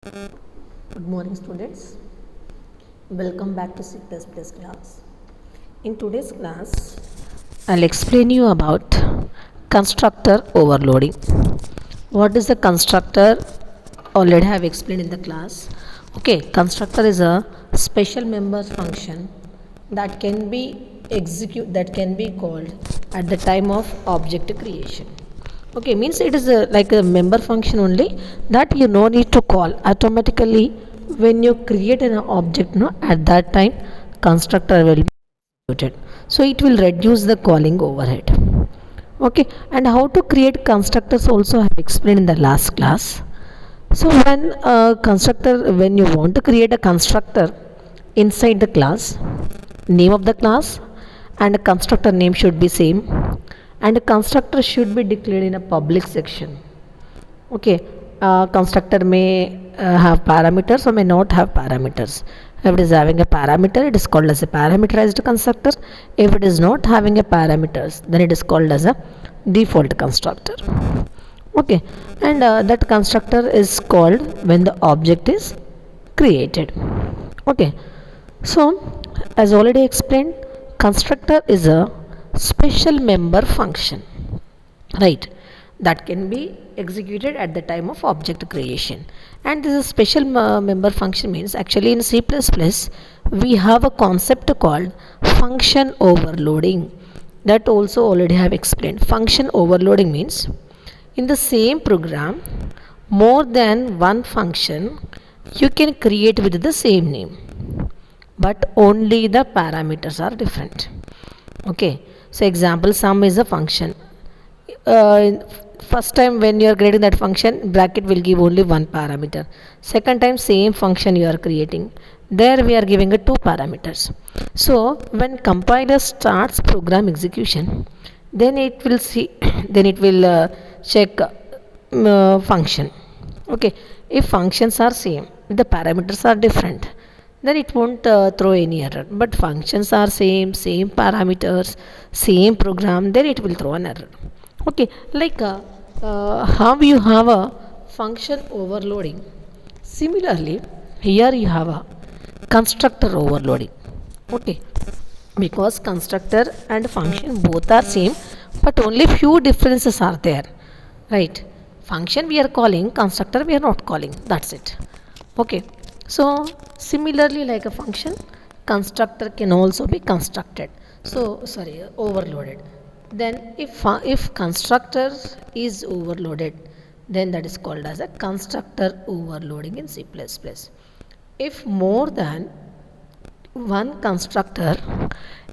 Good morning, students. Welcome back to C++ class. In today's class, I'll explain you about constructor overloading. What is the constructor? Already have explained in the class. Okay, constructor is a special member function that can be called at the time of object creation. Okay, means it is like a member function only that you no need to call automatically when you create an object. No, at that time constructor will be executed. So it will reduce the calling overhead. Okay, and how to create constructors also I have explained in the last class. So when you want to create a constructor inside the class, name of the class and a constructor name should be same, and a constructor should be declared in a public section. Okay, constructor may have parameters or may not have parameters. If it is having a parameter, it is called as a parameterized constructor. If it is not having a parameters, then it is called as a default constructor. Okay, and that constructor is called when the object is created. Okay, so as already explained, constructor is a special member function, right, that can be executed at the time of object creation. And this is special member function means actually in C++ we have a concept called function overloading. That also already have explained. Function overloading means in the same program more than one function you can create with the same name, but only the parameters are different. Okay, so example, sum is a function. First time when you are creating that function, bracket will give only one parameter. Second time same function you are creating, there we are giving a two parameters. So when compiler starts program execution, then it will see then it will check function. Okay, if functions are same, the parameters are different, then it won't throw any error. But functions are same parameters, same program, then it will throw an error. Okay, like how you have a function overloading, similarly here you have a constructor overloading. Okay, because constructor and function both are same, but only few differences are there, right? Function we are calling, constructor we are not calling, that's it. Okay, so similarly like a function, constructor can also be constructed, so sorry, overloaded. Then if constructor is overloaded, then that is called as a constructor overloading in C++. If more than one constructor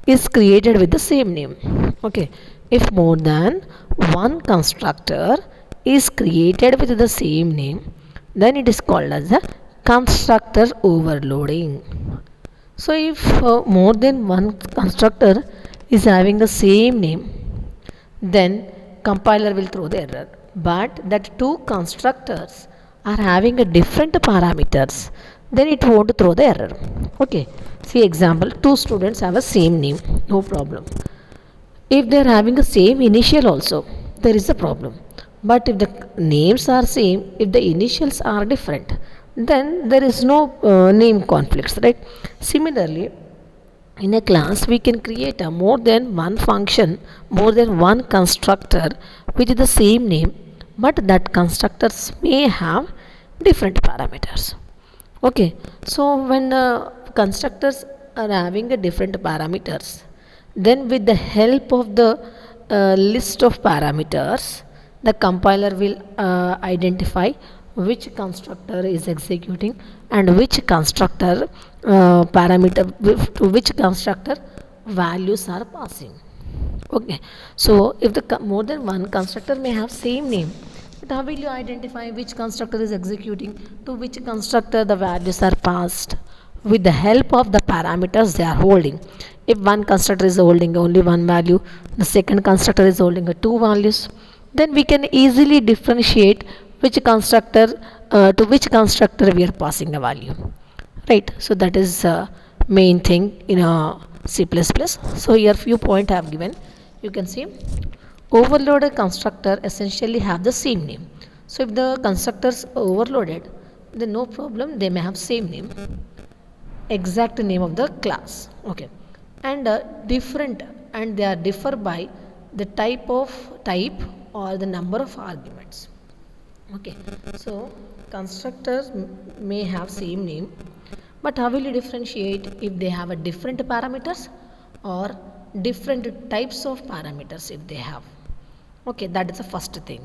is created with the same name. Okay, if more than one constructor is created with the same name, then it is called as a constructor overloading. So if more than one constructor is having the same name, then compiler will throw the error. But that two constructors are having a different parameters, then it won't throw the error. Okay, see example, two students have a same name, no problem. If they are having the same initial also, there is a problem. But if the names are same, if the initials are different, then there is no name conflicts, right? Similarly, in a class we can create a more than one function, more than one constructor with the same name, but that constructors may have different parameters. Okay, so when constructors are having a different parameters, then with the help of the list of parameters, the compiler will identify which constructor is executing and which constructor parameter to which constructor values are passing. Okay, so if the more than one constructor may have same name, but how will you identify which constructor is executing, to which constructor the values are passed? With the help of the parameters they are holding. If one constructor is holding only one value, the second constructor is holding two values, then we can easily differentiate which constructor to which constructor we are passing a value, right? So that is main thing in a C++. So here few point I have given. You can see overloaded constructor essentially have the same name. So if the constructors overloaded, then no problem, they may have same name, exact name of the class. Okay, and different, and they are differ by the type or the number of arguments. Okay, so constructors may have same name, but how will you differentiate if they have a different parameters or different types of parameters if they have? Okay, that is the first thing.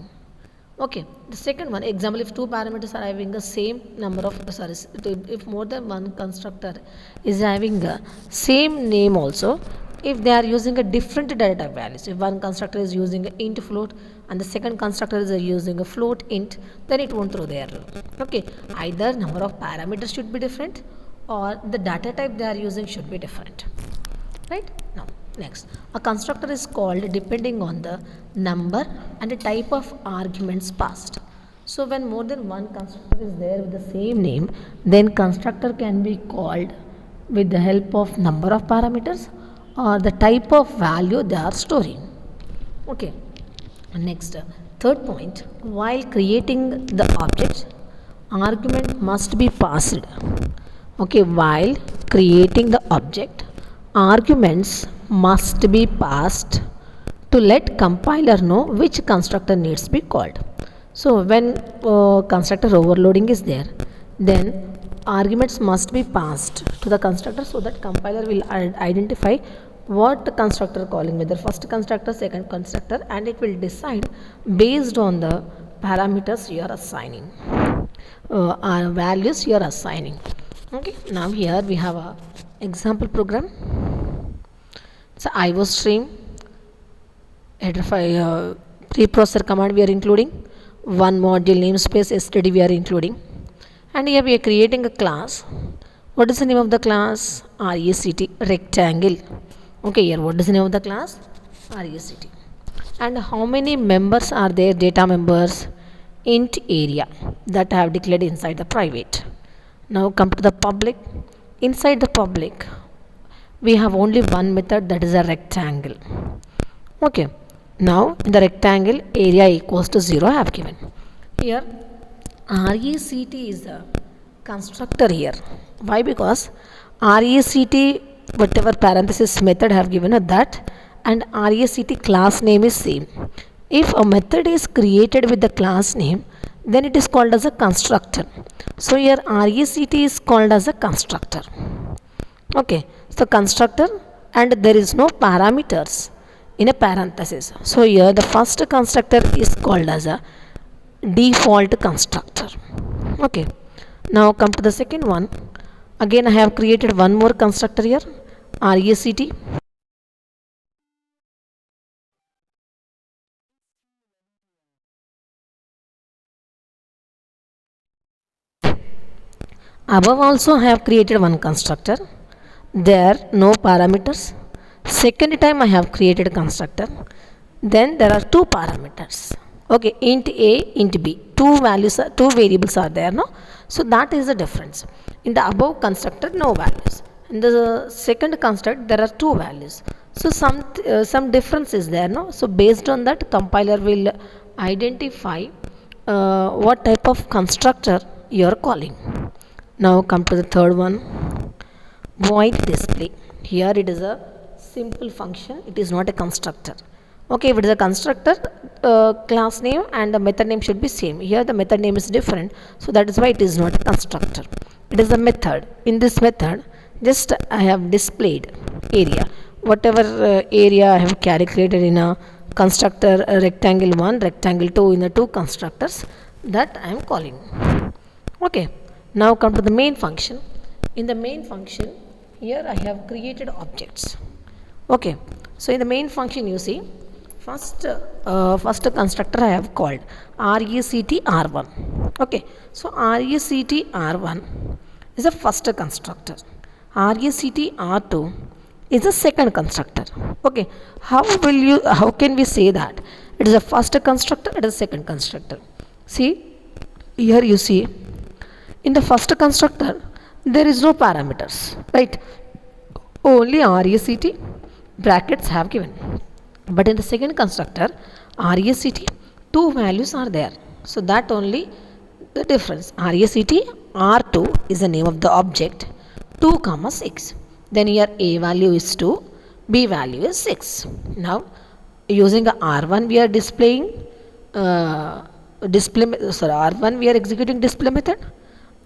Okay, the second one, example, if two parameters are having the same number of, sorry, if more than one constructor is having the same name also, if they are using a different data type values, if one constructor is using a int float and the second constructor is using a float int, then it won't throw the error. Okay, either number of parameters should be different or the data type they are using should be different. Right? Now, next, a constructor is called depending on the number and the type of arguments passed. So, when more than one constructor is there with the same name, then constructor can be called with the help of number of parameters or the type of value they are storing. Okay. Next, third point, while creating the object, argument must be passed. Okay, while creating the object, arguments must be passed to let compiler know which constructor needs to be called. So when constructor overloading is there, then arguments must be passed to the constructor so that compiler will identify what constructor calling, whether first constructor, second constructor, and it will decide based on the parameters you are assigning, values you are assigning. Okay, now here we have a example program. It's a IO stream, header file, preprocessor command we are including, one module namespace std we are including, and here we are creating a class. What is the name of the class? RECT, rectangle. Okay, here what is the name of the class? RECT. And how many members are there? Data members, int area, that I have declared inside the private. Now come to the public. Inside the public, we have only one method, that is a rectangle. Okay, now in the rectangle, area equals to 0 I have given. Here RECT is the constructor here. Why? Because RECT, whatever parenthesis method I have given that, and RECT class name is same. If a method is created with the class name, then it is called as a constructor. So here RECT is called as a constructor. Okay, so constructor, and there is no parameters in a parenthesis. So here the first constructor is called as a default constructor. Okay, now come to the second one. Again I have created one more constructor here, RECT. Above also I have created one constructor. There no parameters. Second time I have created a constructor. Then there are two parameters. Okay, int a, int b. Two variables are there, no? So that is the difference. In the above constructor, no values. In the second construct, there are two values. So some difference is there, no? So based on that, compiler will identify what type of constructor you are calling. Now come to the third one, void display. Here it is a simple function, it is not a constructor. Okay, if it is a constructor, class name and the method name should be same. Here the method name is different, so that is why it is not a constructor. It is a method. In this method, just I have displayed area. Whatever area I have calculated in a constructor, rectangle 1, rectangle 2 in the two constructors, that I am calling. Okay. Now come to the main function. In the main function, here I have created objects. Okay, so in the main function you see, first constructor I have called RECT R1. Okay, so RECT R1 is the first constructor. RECT R2 is the second constructor. Okay, how can we say that it is a first constructor, it is a second constructor? See, here you see, in the first constructor, there is no parameters, right? Only RECT brackets have given. But in the second constructor, RECT, two values are there. So that only the difference. RECT r2 is the name of the object, 2 comma 6. Then here a value is 2, b value is 6. Now using a r1 we are displaying r1 we are executing display method,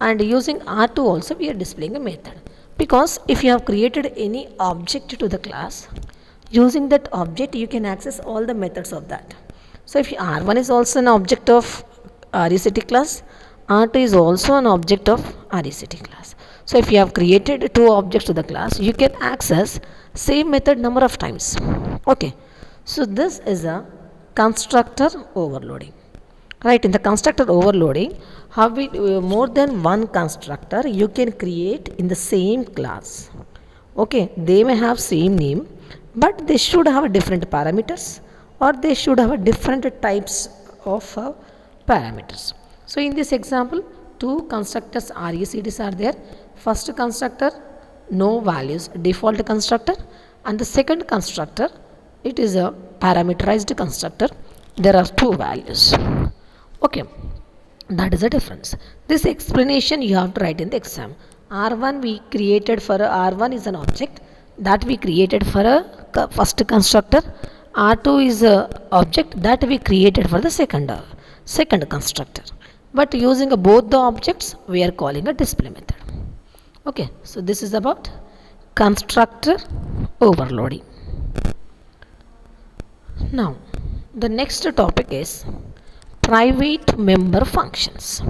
and using r2 also we are displaying a method, because if you have created any object to the class, using that object you can access all the methods of that. So if r1 is also an object of RECT class, r2 is also an object of RECT class. So if you have created two objects to the class, you can access same method number of times. Okay, so this is a constructor overloading. Right, in the constructor overloading, how we more than one constructor you can create in the same class. Okay, they may have same name, but they should have different parameters, or they should have different types of parameters. So in this example, two constructors RECDs are there. First constructor, no values, default constructor, and the second constructor, it is a parameterized constructor. There are two values. Okay, that is the difference. This explanation you have to write in the exam. R1 we created for R1 is an object that we created for a first constructor. R2 is a object that we created for the second constructor. But using both the objects, we are calling a display method. Okay, so this is about constructor overloading. Now, the next topic is private member functions.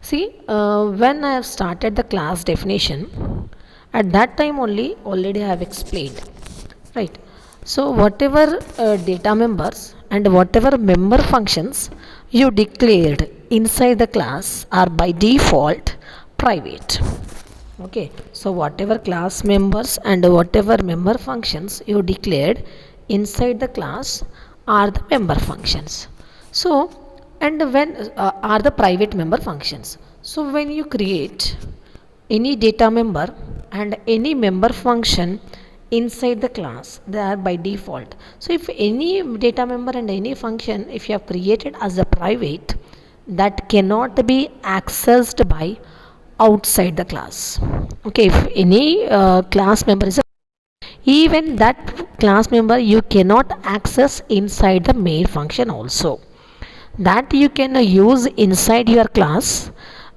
See, when I have started the class definition, at that time only already I have explained, right? So whatever data members and whatever member functions you declared inside the class are by default private. Okay, so whatever class members and whatever member functions you declared inside the class are the member functions. So, and when are the private member functions. So when you create any data member and any member function inside the class, they are by default. So if any data member and any function if you have created as a private, that cannot be accessed by outside the class. Okay, if any class member is a, even that class member you cannot access inside the main function also, that you can use inside your class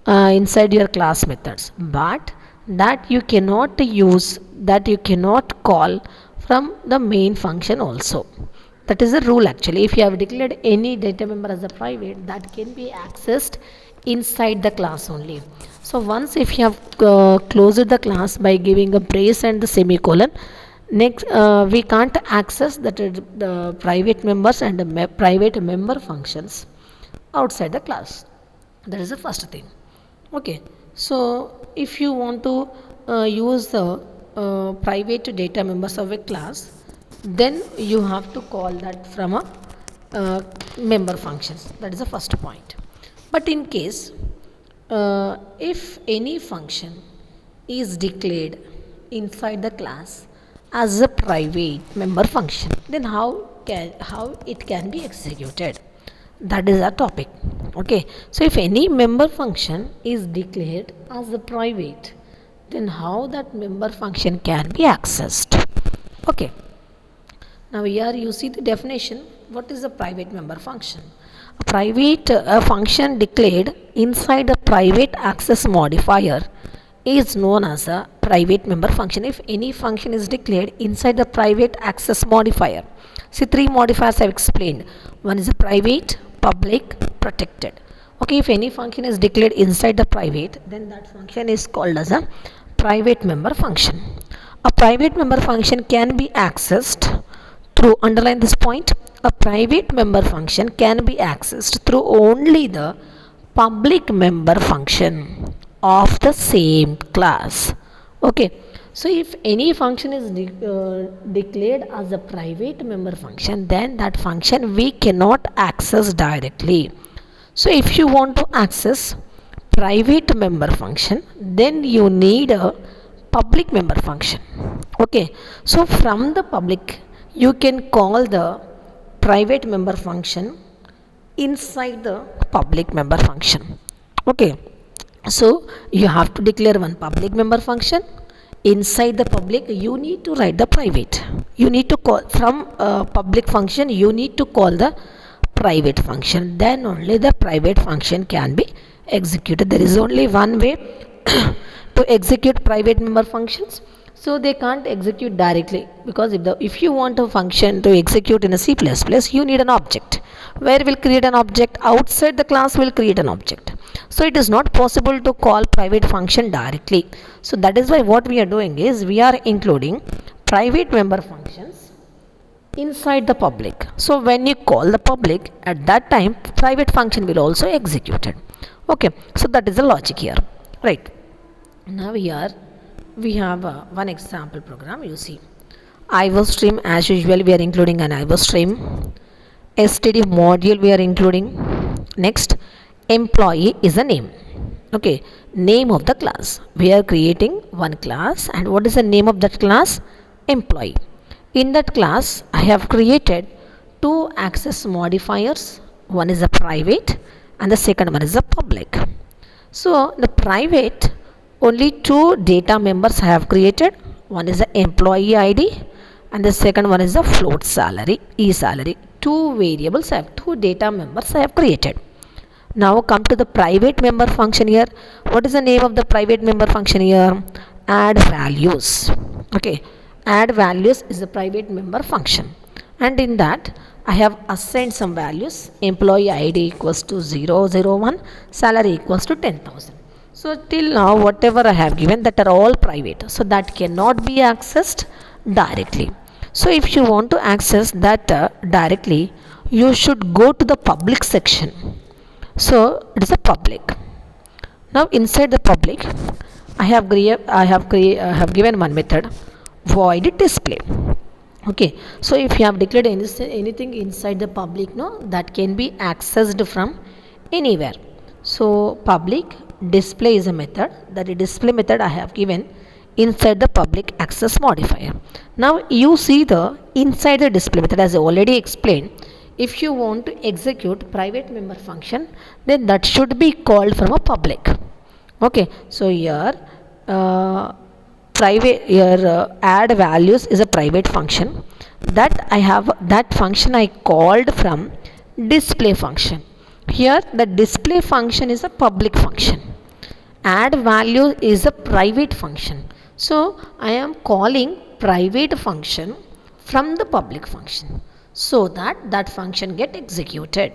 methods, but that you cannot use, that you cannot call from the main function also. That is the rule actually. If you have declared any data member as a private, that can be accessed inside the class only. So once if you have closed the class by giving a brace and the semicolon, next we can't access the private members and the private member functions outside the class. That is the first thing. Okay, so if you want to use the private data members of a class, then you have to call that from a member functions. That is the first point. But in case if any function is declared inside the class as a private member function, then how it can be executed. That is our topic. Okay, so if any member function is declared as a private, then how that member function can be accessed. Okay, now here you see the definition. What is a private member function? A private function declared inside a private access modifier is known as a private member function. If any function is declared inside the private access modifier, see, three modifiers I have explained. One is a private, public, protected. Okay, if any function is declared inside the private, then that function is called as a private member function. A private member function can be accessed through, underline this point, a private member function can be accessed through only the public member function of the same class. Okay, so if any function is declared as a private member function, then that function we cannot access directly. So if you want to access private member function, then you need a public member function. Okay, so from the public you can call the private member function inside the public member function. Okay, So you have to declare one public member function. Inside the public you need to write the private. You need to call from public function, you need to call the private function, then only the private function can be executed. There is only one way to execute private member functions. So they can't execute directly, because if you want a function to execute in a C++, you need an object. Where will create an object? Outside the class will create an object. So it is not possible to call private function directly. So that is why what we are doing is we are including private member functions inside the public. So when you call the public, at that time private function will also executed. Okay, so that is the logic here, right? Now here we have one example program. You see, IO stream, as usual we are including an IO stream. STD module we are including. Next, employee is a name. Okay, name of the class. We are creating one class, and what is the name of that class? Employee. In that class I have created two access modifiers. One is a private and the second one is a public. So the private, only two data members I have created. One is the employee ID and the second one is the float salary, e-salary. Two variables I have, two data members I have created. Now come to the private member function here. What is the name of the private member function here? Add values. Okay, add values is the private member function, and in that I have assigned some values. Employee ID equals to 001, salary equals to 10,000. So till now whatever I have given, that are all private, so that cannot be accessed directly. So if you want to access that directly, you should go to the public section. So it is a public. Now inside the public I have given one method, void display. Okay, so if you have declared anything inside the public, no, that can be accessed from anywhere. So public display is a method, that display method I have given inside the public access modifier. Now you see the inside the display method, as I already explained, if you want to execute private member function, then that should be called from a public. Okay, so here add values is a private function, that I have, that function I called from display function. Here the display function is a public function, add value is a private function. So I am calling private function from the public function, so that that function get executed.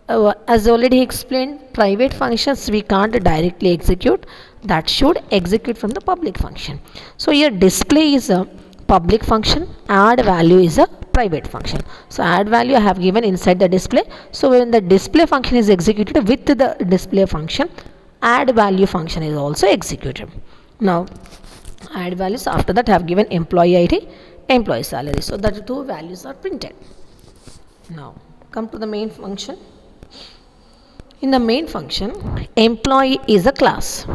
As already explained, private functions we can't directly execute, that should execute from the public function. So here display is a public function, add value is a private function. So add value I have given inside the display. So when the display function is executed with the display function, add value function is also executed. Now add values, after that I have given employee ID, employee salary, so that the two values are printed. Now come to the main function. In the main function, employee is a class,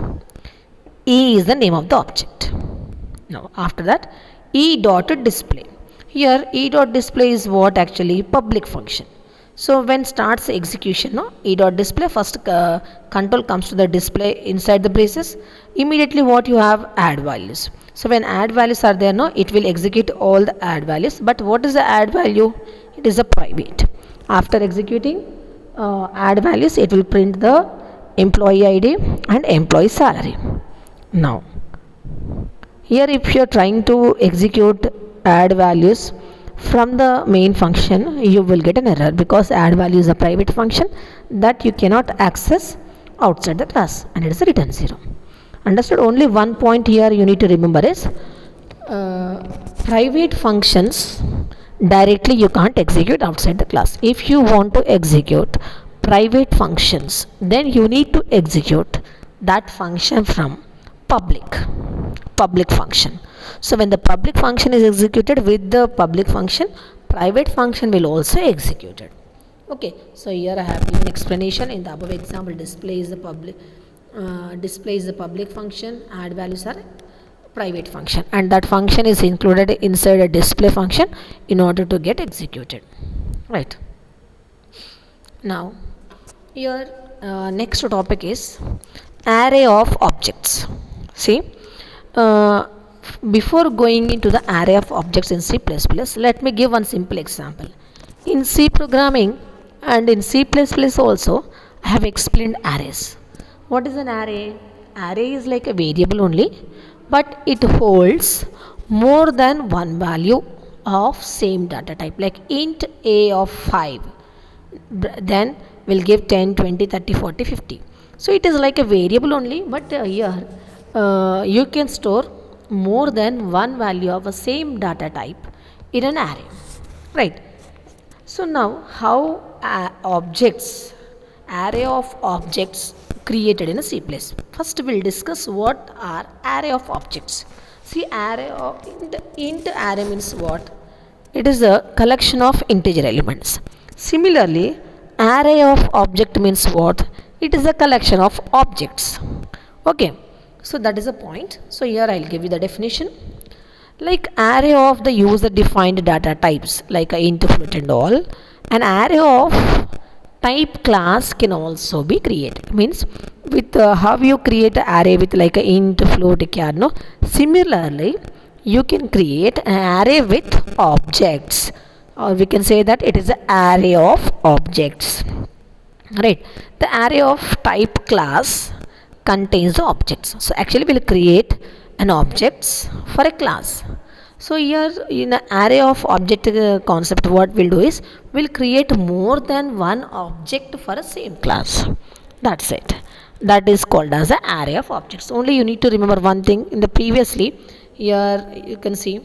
E is the name of the object. Now after that, E dot display. Here E dot display is what? Actually public function. So when starts execution, no, E dot display, first control comes to the display inside the braces. Immediately what you have? Add values. So when add values are there, no, it will execute all the add values. But what is the add value? It is a private. After executing add values, it will print the employee ID and employee salary. Now here if you are trying to execute add values from the main function, you will get an error, because add value is a private function that you cannot access outside the class, and it is a return 0. Understood? Only one point here you need to remember is private functions directly you can't execute outside the class. If you want to execute private functions, then you need to execute that function from public function. So when the public function is executed with the public function, private function will also execute it. Okay, so here I have given explanation. In the above example, display is the public function, add values are private function, and that function is included inside a display function in order to get executed, right? Now your next topic is array of objects. See, uh, before going into the array of objects in C++, let me give one simple example. In C programming and in C++ also, I have explained arrays. What is an array? Array is like a variable only, but it holds more than one value of same data type, like int a of 5, then we'll give 10, 20, 30, 40, 50. So it is like a variable only, but here you can store more than one value of a same data type in an array, right? So now how objects, array of objects created in a C++. First we'll discuss what are array of objects. See, array of int array means what? It is a collection of integer elements. Similarly, array of object means what? It is a collection of objects. Okay, so that is a point. So here I'll give you the definition. Like array of the user defined data types like a int, float and all. An array of type class can also be created. Means with how you create an array with like a int, float, char, no? Similarly, you can create an array with objects, or we can say that it is an array of objects, right? The array of type class contains the objects. So actually we'll create an objects for a class. So here in an array of object concept, what we'll do is we'll create more than one object for a same class. That's it. That is called as an array of objects. Only you need to remember one thing. In the previously, here you can see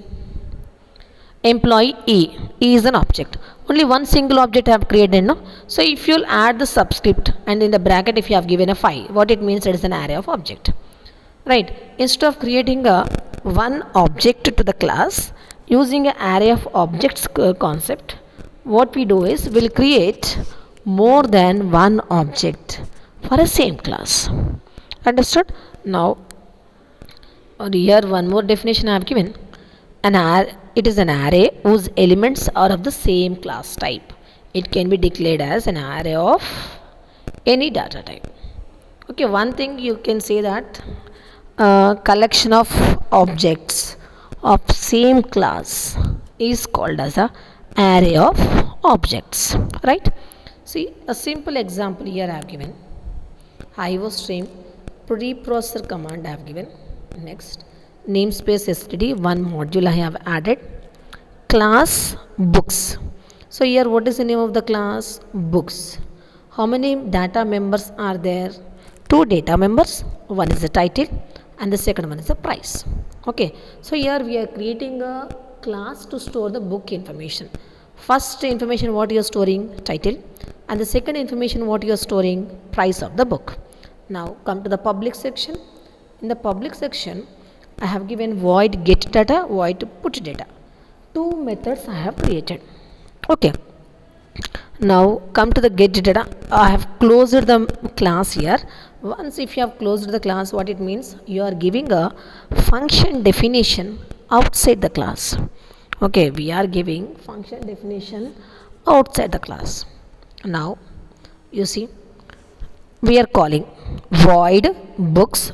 employee E. E is an object. Only one single object I have created, no? So if you'll add the subscript and in the bracket if you have given a 5, what it means, it is an array of object, right? Instead of creating a one object to the class using an array of objects concept, what we do is we'll create more than one object for a same class. Understood? Now here one more definition I have given. It is an array whose elements are of the same class type. It can be declared as an array of any data type. Okay, one thing you can say that collection of objects of same class is called as a array of objects, right? See, a simple example here I have given. IO stream preprocessor command I have given. Next, namespace std, one module I have added. Class books. So here what is the name of the class? Books. How many data members are there? 2 data members. One is the title and the second one is the price. Okay, so here we are creating a class to store the book information. First information what you are storing, title, and the second information what you are storing, price of the book. Now come to the public section. In the public section I have given void get data, void put data. 2 methods I have created. Okay, now come to the get data. I have closed the class here. Once if you have closed the class, what it means, you are giving a function definition outside the class. Okay, we are giving function definition outside the class. Now you see we are calling void books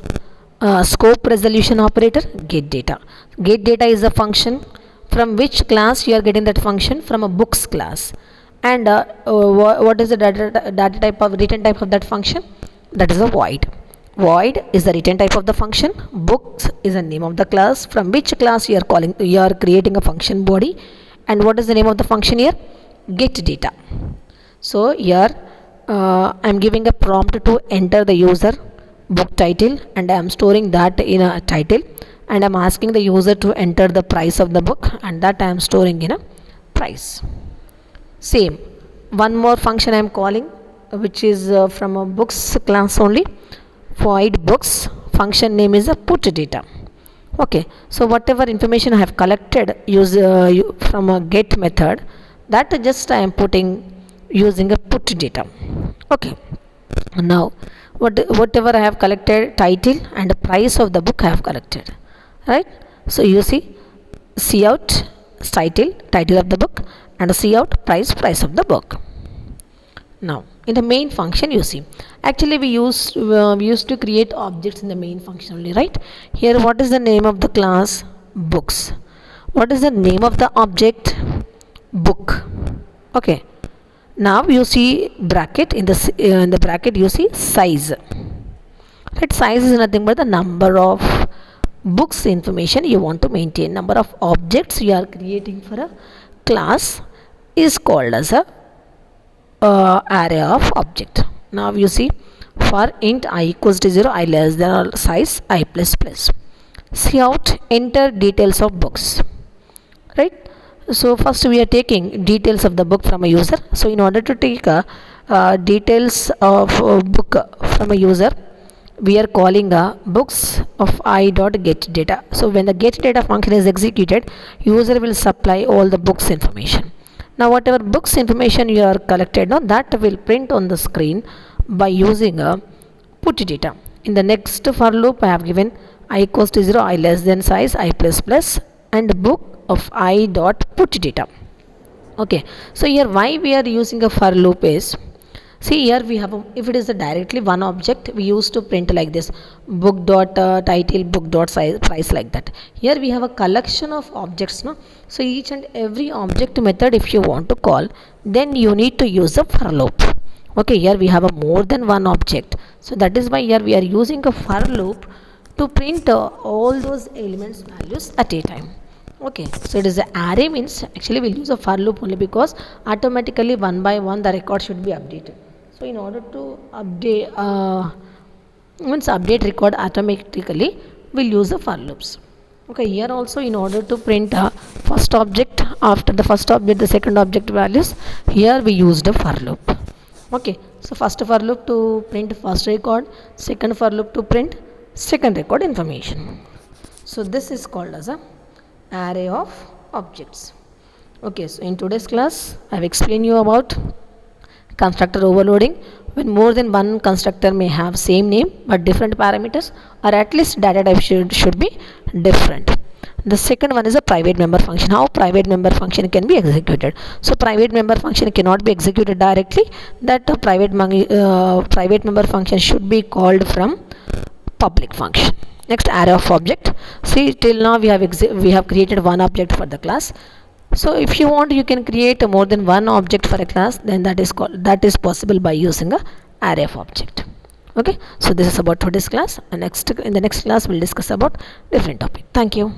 scope resolution operator get data. Get data is a function from which class you are getting that function, from a books class. And what is the data type of return type of that function? That is a void. Void is the return type of the function. Books is the name of the class from which class you are calling, you are creating a function body. And what is the name of the function here? Get data. So here I am giving a prompt to enter the user book title, and I am storing that in a title, and I am asking the user to enter the price of the book, and that I am storing in a price. Same, one more function I am calling which is from a books class only. Void books, function name is a put data. Okay, so whatever information I have collected from a get method, that just I am putting using a put data. Okay, now whatever I have collected, title and price of the book I have collected, right? So you see, cout title of the book, and cout price of the book. Now In the main function you see, actually we used to create objects in the main function only, right? Here what is the name of the class? Books. What is the name of the object? Book. Okay, now you see bracket, in the bracket you see size, right? Size is nothing but the number of books information you want to maintain. Number of objects you are creating for a class is called as a array of object. Now you see, for int I equals to 0, I less than or size I plus plus. Cout enter details of books, right? So first we are taking details of the book from a user. So in order to take details of book from a user, we are calling a books of I dot get data. So when the get data function is executed, user will supply all the books information. Now whatever books information you are collected now, that will print on the screen by using a put data. In the next for loop I have given I equals to 0, I less than size I plus plus, and book of I dot put data. Okay, so here why we are using a for loop is, see here we have if it is a directly one object, we used to print like this, book dot title, book dot size, price, like that. Here we have a collection of objects, no? So each and every object method if you want to call, then you need to use a for loop. Okay, here we have a more than one object, so that is why here we are using a for loop to print all those elements values at a time. Okay, so it is an array means actually we'll use a for loop only because automatically one by one the record should be updated. So in order to update update record automatically, we'll use the for loops. Okay, here also in order to print first object, after the first object the second object values, here we used a for loop. Okay, so first for loop to print first record, second for loop to print second record information. So this is called as a array of objects. Okay, so in today's class I have explained you about constructor overloading, when more than one constructor may have same name but different parameters, or at least data type should be different. The second one is a private member function. How private member function can be executed? So private member function cannot be executed directly, that private member function should be called from public function. Next, array of object. See, till now we have created one object for the class. So if you want, you can create more than one object for a class, then that is possible by using a array of object. Okay, so this is about today's class, and in the next class we'll discuss about different topic. Thank you.